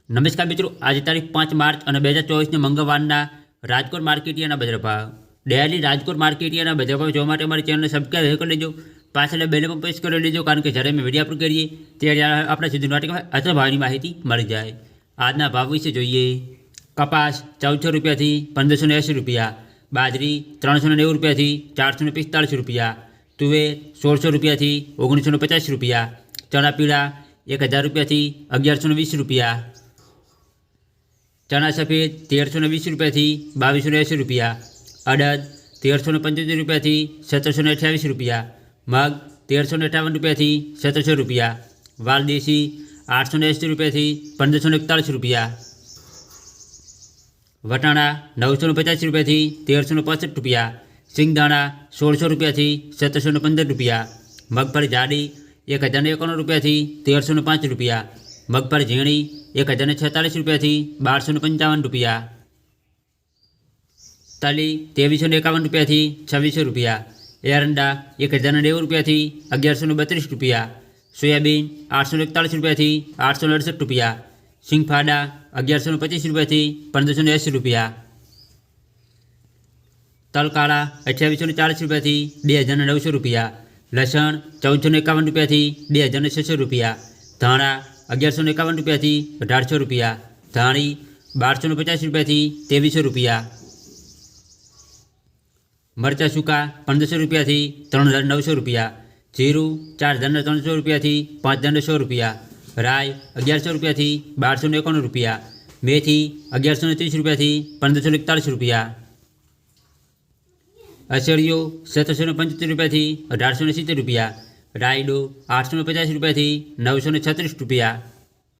નમસ્કાર મિત્રો, આજે તારીખ 5 માર્ચ અને 2024 મંગળવારના રાજકોટ માર્કેટિયાના બજાર ભાવ. ડેલી રાજકોટ માર્કેટિયાના બજાર ભાવ જોવા માટે અમારી ચેનલને સબસ્ક્રાઈબ કરી લેજો. પાછળ બેલ પર પ્રેસ કરી લેજો, કારણ કે જ્યારે અમે વિડીયો અપલોડ કરીએ ત્યારે આપણે સીધી નોટિફિકેશન અથવા ભાવની માહિતી મળી જાય. આજના ભાવ વિશે જોઈએ. કપાસ 1400 રૂપિયાથી 1580 રૂપિયા, બાજરી 390 રૂપિયાથી 445 રૂપિયા, તુવેર 1600 રૂપિયાથી 1950 રૂપિયા, ચણા પીળા 1000 રૂપિયાથી 1120 રૂપિયા, चना सफेद 1320 रुपया थी 2280 रुपया, अड़द 1375 रुपया थी 1728 रुपया, मग 1358 रुपया थी 1700 रुपया, वालदेसी 880 रुपया थी 1541 रुपया, वटाणा 950 रुपया थी 1365 रुपया, सिंगदाणा 1600 रुपया थी 1715 रुपया, मगफળી जाडी 1091 रुपया थी 1305 रुपया, मगफળી झीणी 1046 रुपया थी 1255 रुपया, तली 2351 रुपया थी 2600 रुपया, एरंडा 1090 रुपया थी 1132 रुपया, सोयाबीन 841 रुपया थी 868 रुपया, सिंगफाड़ा 1125 रुपया थी 1580 रुपया, तल काला 2840 रुपया थी 2900 रुपया, लसण 1451 रुपया थी 2600 रुपया, धाणा 1151 रुपया थी 1800 रुपया, धाणी 1250 रुपया थी 2300 रुपया, मरचा सूका 1500 रुपया थी 3900 रुपया, जीरु 4300 रुपया थी 5100 रुपया, राय 1100 रुपया थी 1291 रुपया, मेथी 1130 रुपया थी 1541 रुपया, अशरियो 1775 रुपया थी 1870 रुपया, रायडो 850 रुपया थी 936 रुपया।